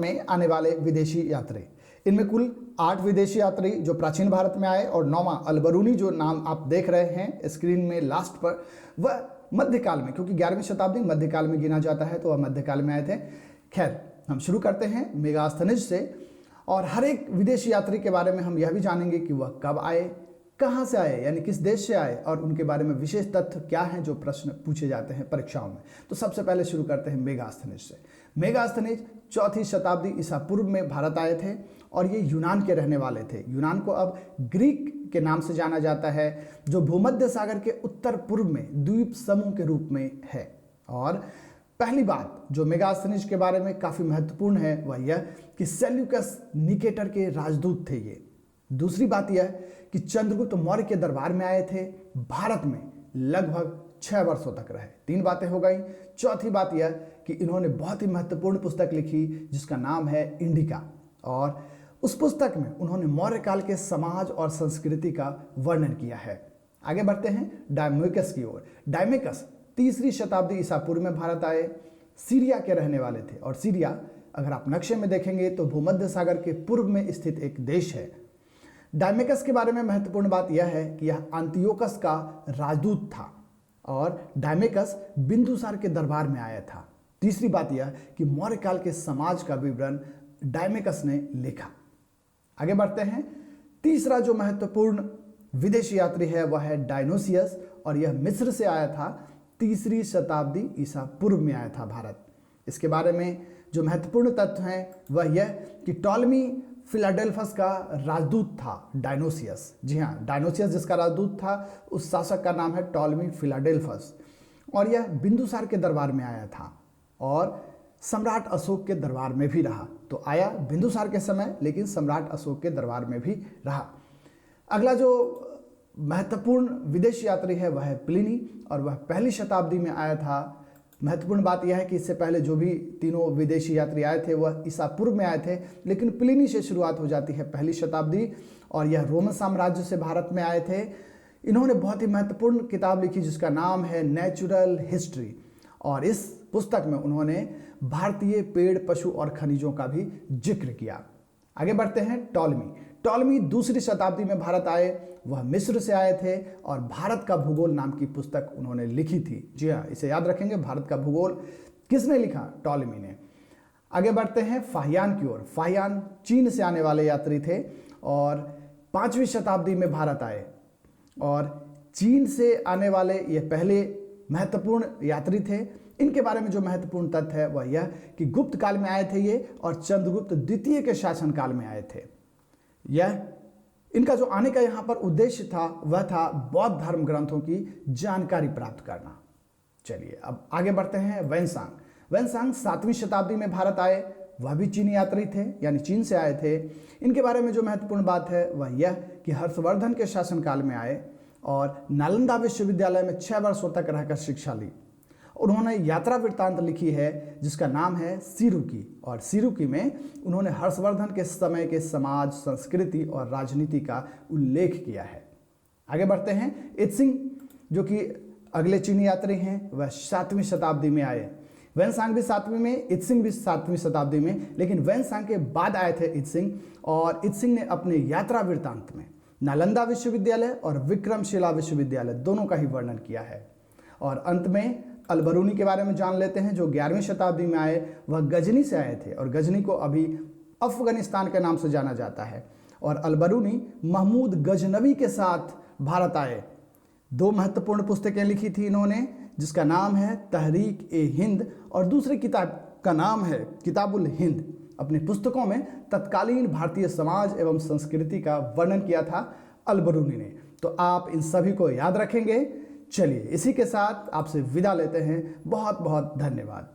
में आने वाले विदेशी यात्री। इनमें कुल 8 विदेशी यात्री जो प्राचीन भारत में आए और 9वां अल-बरूनी जो नाम आप देख रहे हैं स्क्रीन में लास्ट पर, वह मध्यकाल में, क्योंकि 11वीं शताब्दी मध्यकाल में गिना जाता है, तो वह मध्यकाल में आए थे। खैर, हम शुरू करते हैं मेगास्थनीज से, और हर एक विदेशी यात्री के बारे में हम यह भी जानेंगे कि वह कब आए, कहाँ से आए, यानी किस देश से आए, और उनके बारे में विशेष तथ्य क्या हैं जो प्रश्न पूछे जाते हैं परीक्षाओं में। तो सबसे पहले शुरू करते हैं मेगास्थनीज से। मेगास्थनीज 4वीं शताब्दी ईसा पूर्व में भारत आए थे और ये यूनान के रहने वाले थे। यूनान को अब ग्रीक के नाम से जाना जाता है, जो भूमध्य सागर के उत्तर पूर्व में द्वीप समूह के रूप में है। और पहली बात जो मेगास्थनीज के बारे में काफ़ी महत्वपूर्ण है वह यह कि सेल्यूकस निकेटर के राजदूत थे ये। दूसरी बात यह कि चंद्रगुप्त मौर्य के दरबार में आए थे, भारत में लगभग 6 वर्षों तक रहे। 3 बातें हो गई। चौथी बात यह कि इन्होंने बहुत ही महत्वपूर्ण पुस्तक लिखी जिसका नाम है इंडिका, और उस पुस्तक में उन्होंने मौर्य काल के समाज और संस्कृति का वर्णन किया है। आगे बढ़ते हैं डायमेकस की ओर। डायमेकस 3री शताब्दी ईसा पूर्व में भारत आए, सीरिया के रहने वाले थे, और सीरिया अगर आप नक्शे में देखेंगे तो भूमध्य सागर के पूर्व में स्थित एक देश है। डायमेकस के बारे में महत्वपूर्ण बात यह है कि यह अंतियोकस का राजदूत था और डायमेकस बिंदुसार के दरबार में आया था। तीसरी बात यह कि मौर्य काल के समाज का विवरण डायमेकस ने लिखा। आगे बढ़ते हैं। तीसरा जो महत्वपूर्ण विदेशी यात्री है वह है डायनोसियस, और यह मिस्र से आया था। 3री शताब्दी ईसा पूर्व में आया था भारत। इसके बारे में जो महत्वपूर्ण तथ्य हैं वह यह कि टॉलमी फिलाडेल्फस का राजदूत था डायनोसियस। जी हाँ, डायनोसियस जिसका राजदूत था उस शासक का नाम है टॉलमी फिलाडेल्फस, और यह बिंदुसार के दरबार में आया था और सम्राट अशोक के दरबार में भी रहा। तो आया बिंदुसार के समय, लेकिन सम्राट अशोक के दरबार में भी रहा। अगला जो महत्वपूर्ण विदेशी यात्री है वह है प्लिनी, और वह 1ली शताब्दी में आया था। महत्वपूर्ण बात यह है कि इससे पहले जो भी तीनों विदेशी यात्री आए थे वह ईसा पूर्व में आए थे, लेकिन प्लिनी से शुरुआत हो जाती है 1ली शताब्दी, और यह रोमन साम्राज्य से भारत में आए थे। इन्होंने बहुत ही महत्वपूर्ण किताब लिखी जिसका नाम है नेचुरल हिस्ट्री, और इस पुस्तक में उन्होंने भारतीय पेड़, पशु और खनिजों का भी जिक्र किया। आगे बढ़ते हैं। टॉलमी 2री शताब्दी में भारत आए, वह मिस्र से आए थे और भारत का भूगोल नाम की पुस्तक उन्होंने लिखी थी। जी हाँ, इसे याद रखेंगे, भारत का भूगोल किसने लिखा? टॉलमी ने। आगे बढ़ते हैं फाहियान की ओर। फाहियान चीन से आने वाले यात्री थे और 5वीं शताब्दी में भारत आए, और चीन से आने वाले ये पहले महत्वपूर्ण यात्री थे। इनके बारे में जो महत्वपूर्ण तथ्य है वह यह कि गुप्त काल में आए थे ये, और चंद्रगुप्त द्वितीय के शासनकाल में आए थे। यह इनका जो आने का यहाँ पर उद्देश्य था वह था बौद्ध धर्म ग्रंथों की जानकारी प्राप्त करना। चलिए अब आगे बढ़ते हैं। वैनसांग 7वीं शताब्दी में भारत आए, वह भी चीनी यात्री थे, यानी चीन से आए थे। इनके बारे में जो महत्वपूर्ण बात है वह यह कि हर्षवर्धन के शासनकाल में आए और नालंदा विश्वविद्यालय में 6 वर्षों तक रहकर शिक्षा ली। उन्होंने यात्रा वृत्तांत लिखी है जिसका नाम है सिरुकी, और सिरुकी में उन्होंने हर्षवर्धन के समय के समाज, संस्कृति और राजनीति का उल्लेख किया है। आगे बढ़ते हैं। इत्सिंग जो कि अगले चीनी यात्री हैं वह 7वीं शताब्दी में आए। वैनसांग भी 7वीं में, इत्सिंग भी 7वीं शताब्दी में, लेकिन वैनसांग के बाद आए थे इत्सिंग, और इत्सिंग ने अपने यात्रा वृत्तांत में नालंदा विश्वविद्यालय और विक्रमशिला विश्वविद्यालय दोनों का ही वर्णन किया है। और अंत में अल-बरूनी के बारे में जान लेते हैं, जो 11वीं शताब्दी में आए। वह गजनी से आए थे, और गजनी को अभी अफगानिस्तान के नाम से जाना जाता है। और अल-बरूनी महमूद गजनवी के साथ भारत आए। 2 महत्वपूर्ण पुस्तकें लिखी थी इन्होंने, जिसका नाम है तहरीक ए हिंद, और दूसरी किताब का नाम है किताबुल हिंद। अपनी पुस्तकों में तत्कालीन भारतीय समाज एवं संस्कृति का वर्णन किया था अल-बरूनी ने। तो आप इन सभी को याद रखेंगे। चलिए इसी के साथ आपसे विदा लेते हैं। बहुत बहुत धन्यवाद।